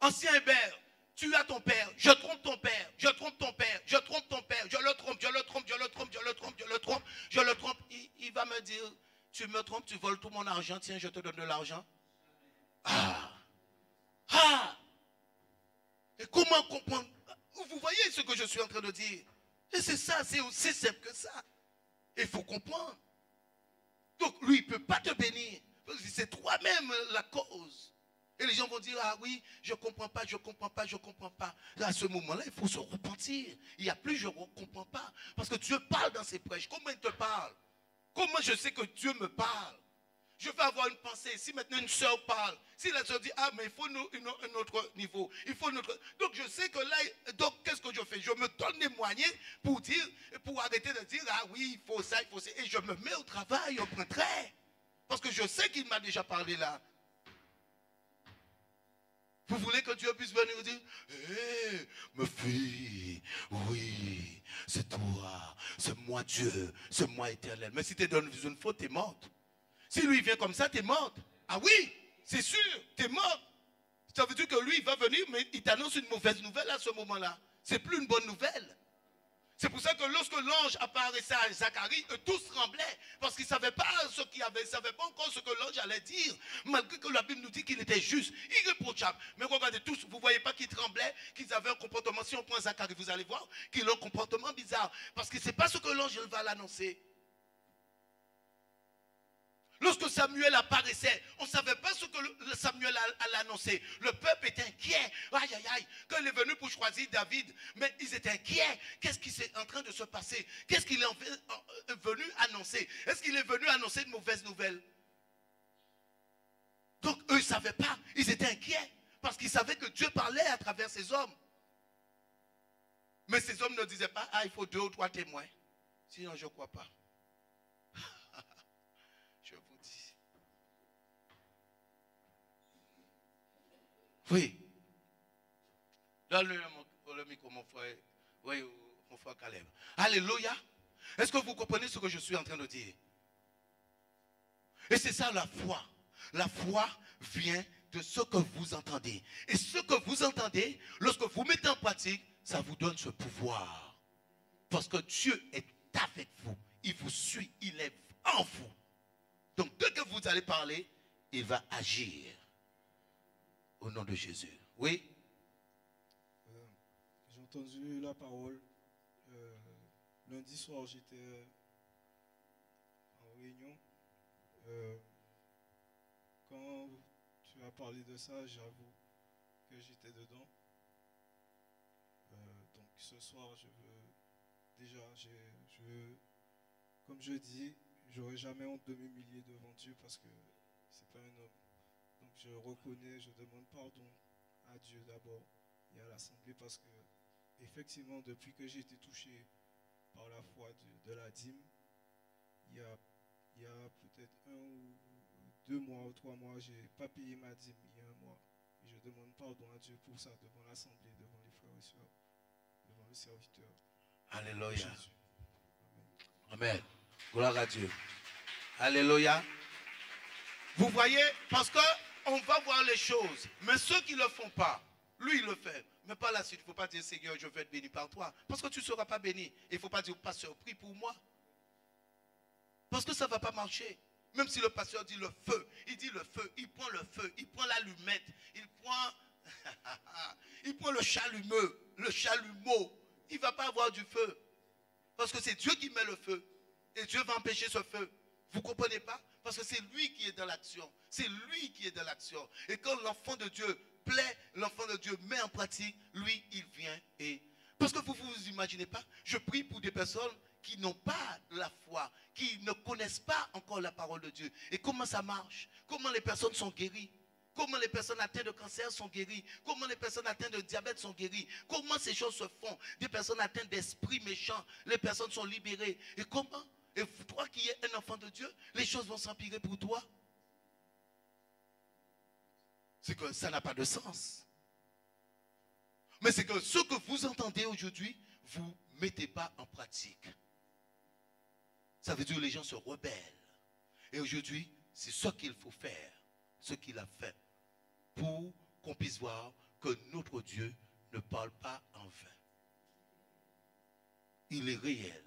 Ancien Hébert, tu as ton père, je trompe ton père, je trompe ton père, je trompe ton père, je le trompe, je le trompe, je le trompe, je le trompe, je le trompe, je le trompe. Il va me dire, tu me trompes, tu voles tout mon argent, tiens, je te donne de l'argent. Ah! Ah! Et comment comprendre? Vous voyez ce que je suis en train de dire? Et c'est ça, c'est aussi simple que ça. Il faut comprendre. Donc lui, il ne peut pas te bénir. C'est toi-même la cause. Et les gens vont dire, ah oui, je ne comprends pas, je ne comprends pas, je ne comprends pas. Là, à ce moment-là, il faut se repentir. Il n'y a plus, je ne comprends pas. Parce que Dieu parle dans ses prêches. Comment il te parle? Comment je sais que Dieu me parle? Je vais avoir une pensée. Si maintenant une soeur parle, si la soeur dit, ah, mais il faut un autre niveau. Il faut notre... Donc je sais que là, donc qu'est-ce que je fais? Je me donne des moyens pour dire, pour arrêter de dire, ah oui, il faut ça, il faut ça. Et je me mets au travail, au contraire. Parce que je sais qu'il m'a déjà parlé là. Vous voulez que Dieu puisse venir vous dire, hé, me fille, oui, c'est toi, c'est moi Dieu, c'est moi éternel. Mais si tu es dans une faute, tu es morte. Si lui vient comme ça, tu es morte. Ah oui, c'est sûr, tu es morte. Ça veut dire que lui, il va venir, mais il t'annonce une mauvaise nouvelle à ce moment-là. C'est plus une bonne nouvelle. C'est pour ça que lorsque l'ange apparaissait à Zacharie, eux tous tremblaient. Parce qu'ils ne savaient pas ce qu'il y avait. Ils ne savaient pas encore ce que l'ange allait dire. Malgré que la Bible nous dit qu'il était juste, irréprochable. Mais regardez tous, vous ne voyez pas qu'ils tremblaient, qu'ils avaient un comportement. Si on prend Zacharie, vous allez voir qu'il a un comportement bizarre. Parce que ce n'est pas ce que l'ange va l'annoncer. Lorsque Samuel apparaissait, on ne savait pas ce que Samuel allait annoncer. Le peuple était inquiet. Aïe, aïe, aïe. Quand il est venu pour choisir David, mais ils étaient inquiets. Qu'est-ce qui est en train de se passer? Qu'est-ce qu'il est venu annoncer? Est-ce qu'il est venu annoncer de mauvaises nouvelles? Donc, eux, ils ne savaient pas. Ils étaient inquiets. Parce qu'ils savaient que Dieu parlait à travers ces hommes. Mais ces hommes ne disaient pas, ah, il faut 2 ou 3 témoins. Sinon, je ne crois pas. Je vous dis. Oui. Donne le micro, mon frère. Oui, mon frère Caleb. Alléluia. Est-ce que vous comprenez ce que je suis en train de dire? Et c'est ça la foi. La foi vient de ce que vous entendez. Et ce que vous entendez, lorsque vous mettez en pratique, ça vous donne ce pouvoir. Parce que Dieu est avec vous. Il vous suit. Il est en vous. Donc, dès que vous allez parler, il va agir. Au nom de Jésus. Oui? J'ai entendu la parole. Lundi soir, j'étais en réunion. Quand tu as parlé de ça, j'avoue que j'étais dedans. Donc, ce soir, comme je dis, j'aurais jamais honte de m'humilier devant Dieu parce que c'est pas un homme. Donc je reconnais, je demande pardon à Dieu d'abord et à l'Assemblée parce que effectivement depuis que j'ai été touché par la foi de la dîme, il y a peut-être 1 ou 2 mois ou 3 mois, j'ai pas payé ma dîme il y a 1 mois. Et je demande pardon à Dieu pour ça devant l'Assemblée, devant les frères et sœurs, devant le serviteur. Alléluia. Jésus. Amen. Gloire à Dieu. Alléluia. Vous voyez, parce qu'on va voir les choses. Mais ceux qui ne le font pas, lui il le fait. Mais par la suite, il ne faut pas dire Seigneur, je vais être béni par toi. Parce que tu ne seras pas béni. Il ne faut pas dire pasteur, prie pour moi. Parce que ça ne va pas marcher. Même si le pasteur dit le feu, il dit le feu, il prend le feu, il prend l'allumette, il prend le chalumeau. Il ne va pas avoir du feu. Parce que c'est Dieu qui met le feu. Et Dieu va empêcher ce feu. Vous ne comprenez pas? Parce que c'est lui qui est dans l'action. C'est lui qui est dans l'action. Et quand l'enfant de Dieu plaît, l'enfant de Dieu met en pratique, lui, il vient et... Parce que vous ne vous imaginez pas, je prie pour des personnes qui n'ont pas la foi, qui ne connaissent pas encore la parole de Dieu. Et comment ça marche? Comment les personnes sont guéries? Comment les personnes atteintes de cancer sont guéries? Comment les personnes atteintes de diabète sont guéries? Comment ces choses se font? Des personnes atteintes d'esprits méchants, les personnes sont libérées. Et comment? Et toi qui es un enfant de Dieu, les choses vont s'empirer pour toi? C'est que ça n'a pas de sens. Mais c'est que ce que vous entendez aujourd'hui, vous ne mettez pas en pratique. Ça veut dire que les gens se rebellent. Et aujourd'hui, c'est ce qu'il faut faire, ce qu'il a fait, pour qu'on puisse voir que notre Dieu ne parle pas en vain. Il est réel.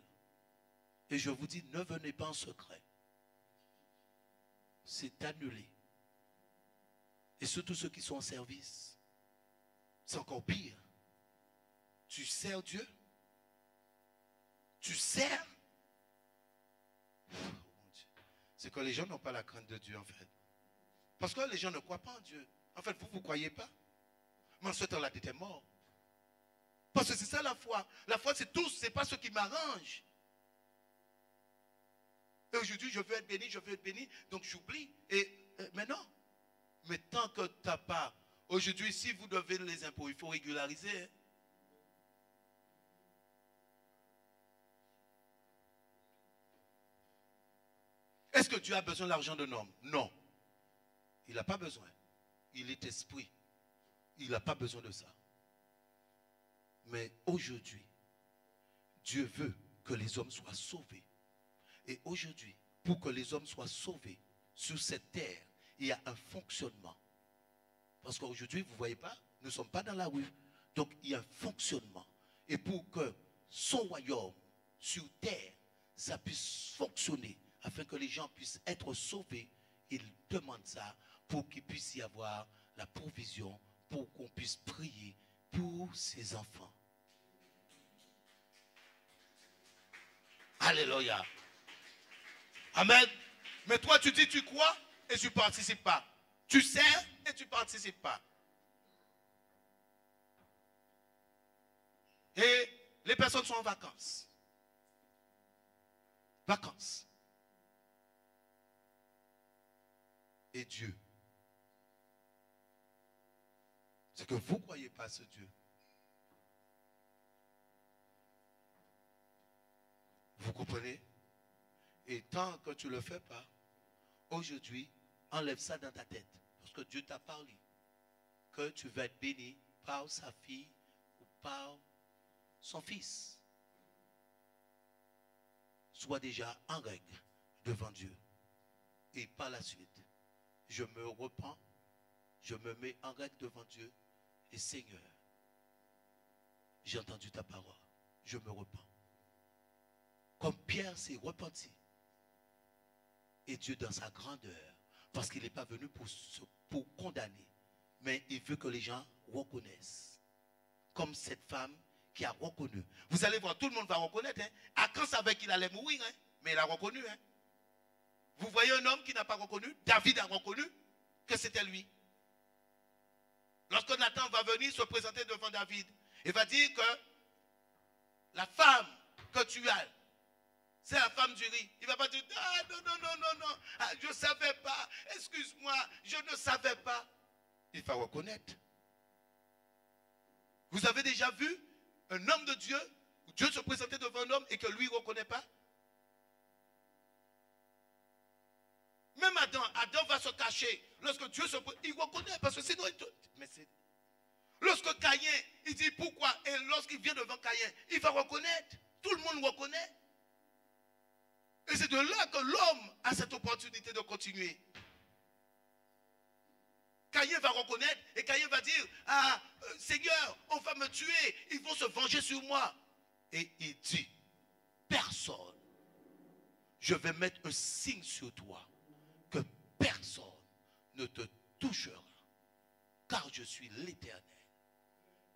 Et je vous dis, ne venez pas en secret. C'est annulé. Et surtout ceux qui sont en service, c'est encore pire. Tu sers Dieu? Tu sers? C'est que les gens n'ont pas la crainte de Dieu en fait. Parce que les gens ne croient pas en Dieu. En fait, vous ne croyez pas. Mais en ce temps-là, tu étais mort. Parce que c'est ça la foi. La foi, c'est tout, c'est pas ce qui m'arrange. Et aujourd'hui, je veux être béni, donc j'oublie. Mais non. Mais tant que tu n'as pas, aujourd'hui, si vous devez les impôts, il faut régulariser. Hein. Est-ce que Dieu a besoin de l'argent d'un homme? Non. Il n'a pas besoin. Il est esprit. Il n'a pas besoin de ça. Mais aujourd'hui, Dieu veut que les hommes soient sauvés. Et aujourd'hui, pour que les hommes soient sauvés sur cette terre, il y a un fonctionnement. Parce qu'aujourd'hui, vous ne voyez pas, nous ne sommes pas dans la rue. Donc, il y a un fonctionnement. Et pour que son royaume sur terre, ça puisse fonctionner, afin que les gens puissent être sauvés, il demande ça pour qu'il puisse y avoir la provision, pour qu'on puisse prier pour ses enfants. Alléluia. Amen. Mais toi, tu dis tu crois et tu ne participes pas. Tu sers et tu ne participes pas. Et les personnes sont en vacances. Vacances. Et Dieu. C'est que vous ne croyez pas à ce Dieu. Vous comprenez? Et tant que tu ne le fais pas, aujourd'hui, enlève ça dans ta tête. Parce que Dieu t'a parlé. Que tu vas être béni par sa fille ou par son fils. Sois déjà en règle devant Dieu. Et par la suite, je me repens, je me mets en règle devant Dieu. Et Seigneur, j'ai entendu ta parole, je me repens. Comme Pierre s'est repenti. Et Dieu dans sa grandeur, parce qu'il n'est pas venu pour condamner, mais il veut que les gens reconnaissent. Comme cette femme qui a reconnu. Vous allez voir, tout le monde va reconnaître. Hein. Akan savait qu'il allait mourir, hein, mais il a reconnu. Hein. Vous voyez un homme qui n'a pas reconnu? David a reconnu que c'était lui. Lorsque Nathan va venir se présenter devant David, il va dire que la femme que tu as, c'est la femme du riz. Il ne va pas dire, ah non, ah, je ne savais pas, excuse-moi, je ne savais pas. Il va reconnaître. Vous avez déjà vu un homme de Dieu, où Dieu se présentait devant un homme et que lui ne reconnaît pas? Même Adam va se cacher. Lorsque Dieu se présente, il reconnaît, parce que sinon, mais c'est... Lorsque Caïn, il dit pourquoi, et lorsqu'il vient devant Caïn, il va reconnaître. Tout le monde reconnaît. Et c'est de là que l'homme a cette opportunité de continuer. Caïn va reconnaître et Caïn va dire, ah, Seigneur, on va me tuer, ils vont se venger sur moi. Et il dit, personne, je vais mettre un signe sur toi, que personne ne te touchera, car je suis l'Éternel.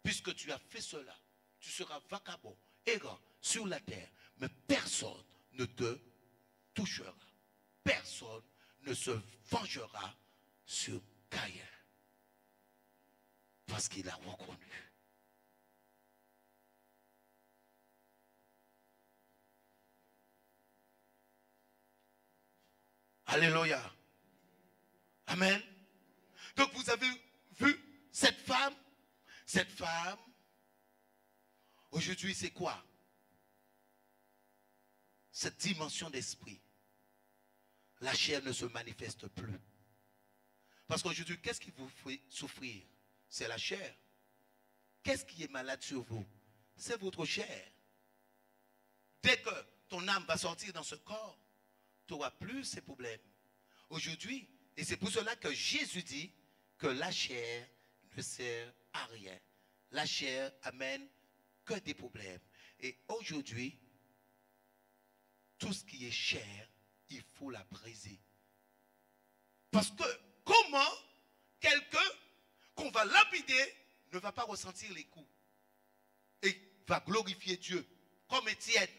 Puisque tu as fait cela, tu seras vagabond, errant sur la terre, mais personne ne te touchera. Personne ne se vengera sur Caïn. Parce qu'il a reconnu. Alléluia. Amen. Donc vous avez vu cette femme, aujourd'hui c'est quoi? Cette dimension d'esprit. La chair ne se manifeste plus. Parce qu'aujourd'hui, qu'est-ce qui vous fait souffrir? C'est la chair. Qu'est-ce qui est malade sur vous? C'est votre chair. Dès que ton âme va sortir dans ce corps, tu n'auras plus ces problèmes. Aujourd'hui, et c'est pour cela que Jésus dit que la chair ne sert à rien. La chair amène que des problèmes. Et aujourd'hui, tout ce qui est chair, il faut la briser. Parce que comment quelqu'un qu'on va lapider ne va pas ressentir les coups et va glorifier Dieu comme Étienne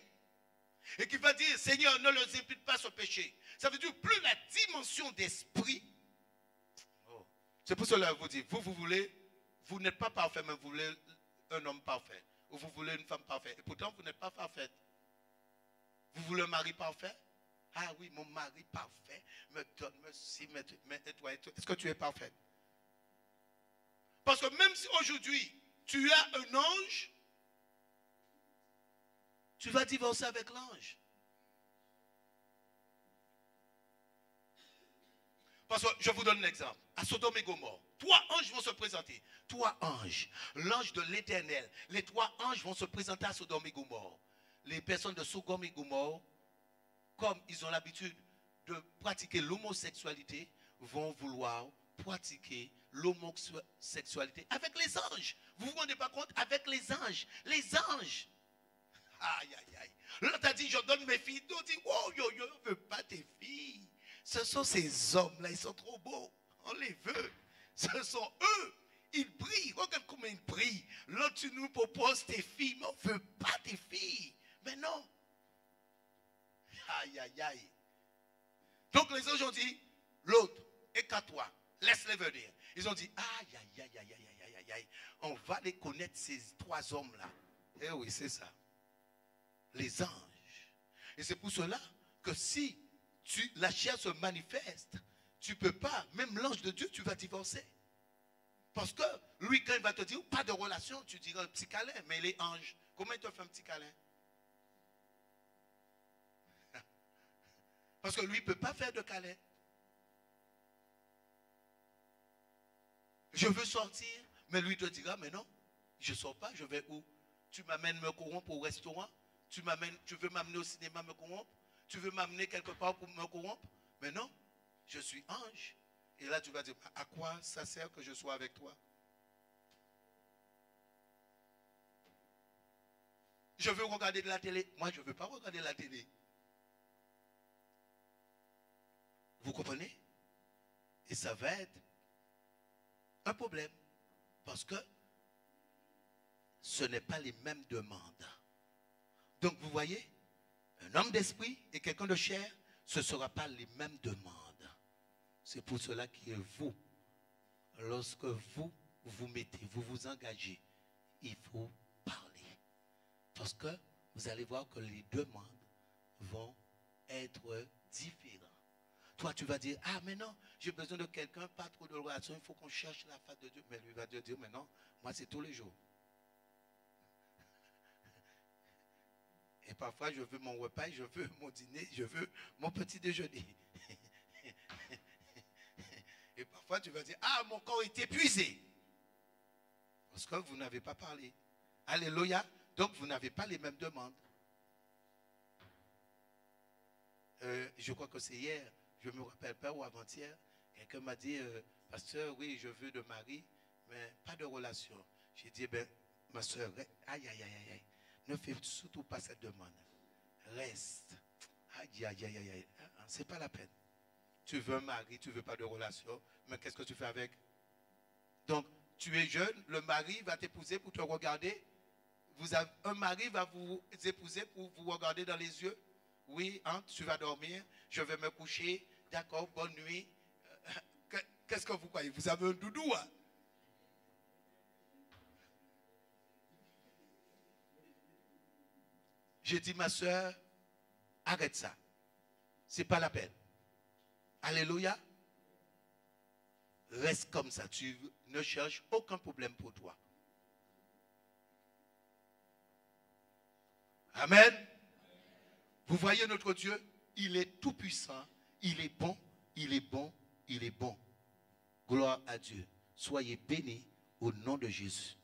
et qui va dire Seigneur ne leur impute pas ce péché. Ça veut dire plus la dimension d'esprit. Oh. C'est pour cela que je vous dis, vous n'êtes pas parfait, mais vous voulez un homme parfait ou vous voulez une femme parfaite et pourtant vous n'êtes pas parfaite. Vous voulez un mari parfait? Ah oui, mon mari parfait me donne, est-ce que tu es parfaite? Parce que même si aujourd'hui tu as un ange, tu vas divorcer avec l'ange. Parce que je vous donne un exemple. À Sodome et Gomorrhe, 3 anges vont se présenter. 3 anges. L'ange de l'Éternel. Les 3 anges vont se présenter à Sodome et Gomorrhe. Les personnes de Sodome et Gomorrhe, comme ils ont l'habitude de pratiquer l'homosexualité, vont vouloir pratiquer l'homosexualité avec les anges. Vous ne vous rendez pas compte? Avec les anges. Les anges. Aïe, aïe, aïe. L'autre a dit, je donne mes filles. D'autres disent, oh, yo, je ne veux pas tes filles. Ce sont ces hommes-là, ils sont trop beaux. On les veut. Ce sont eux. Ils brillent. Regarde comment ils brillent. L'autre, tu nous proposes tes filles, mais on ne veut pas tes filles. Mais non. Aïe, aïe, aïe. Donc les anges ont dit, l'autre, écarte-toi, laisse-les venir. Ils ont dit, aïe, aïe, aïe, aïe, aïe, aïe, aïe, aïe. On va les connaître, ces 3 hommes-là. Eh oui, c'est ça. Les anges. Et c'est pour cela que si la chair se manifeste, tu ne peux pas, même l'ange de Dieu, tu vas divorcer. Parce que lui, quand il va te dire, pas de relation, tu diras un petit câlin. Mais les anges, comment il te fait un petit câlin? Parce que lui ne peut pas faire de câlin. Je veux sortir, mais lui te dira, mais non, je ne sors pas, je vais où? Tu m'amènes me corrompre au restaurant? Tu veux m'amener au cinéma me corrompre? Tu veux m'amener quelque part pour me corrompre? Mais non, je suis ange. Et là, tu vas dire, à quoi ça sert que je sois avec toi? Je veux regarder de la télé. Moi, je ne veux pas regarder la télé. Vous comprenez? Et ça va être un problème. Parce que ce n'est pas les mêmes demandes. Donc, vous voyez, un homme d'esprit et quelqu'un de chair, ce ne sera pas les mêmes demandes. C'est pour cela que vous, lorsque vous mettez, vous vous engagez, il faut parler. Parce que vous allez voir que les demandes vont être différentes. Toi, tu vas dire, ah, mais non, j'ai besoin de quelqu'un, pas trop de relation, il faut qu'on cherche la face de Dieu. Mais lui va te dire, mais non, moi, c'est tous les jours. Et parfois, je veux mon repas, je veux mon dîner, je veux mon petit déjeuner. Et parfois, tu vas dire, ah, mon corps est épuisé. Parce que vous n'avez pas parlé. Alléluia. Donc, vous n'avez pas les mêmes demandes. Je crois que c'est hier, je ne me rappelle pas, ou avant-hier, quelqu'un m'a dit, pasteur, oui, je veux de mari, mais pas de relation. J'ai dit, ben, ma soeur, aïe, aïe, aïe, aïe, ne fais surtout pas cette demande. Reste. Aïe, aïe, aïe, aïe, aïe. C'est pas la peine. Tu veux un mari, tu ne veux pas de relation, mais qu'est-ce que tu fais avec? Donc, tu es jeune, le mari va t'épouser pour te regarder. Un mari va vous épouser pour vous regarder dans les yeux. Oui, hein, tu vas dormir, je vais me coucher, d'accord, bonne nuit. Qu'est-ce que vous croyez? Vous avez un doudou, hein? J'ai dit, ma soeur, arrête ça. Ce n'est pas la peine. Alléluia. Reste comme ça. Tu ne cherches aucun problème pour toi. Amen. Vous voyez notre Dieu, il est tout puissant, il est bon, il est bon, il est bon. Gloire à Dieu. Soyez bénis au nom de Jésus.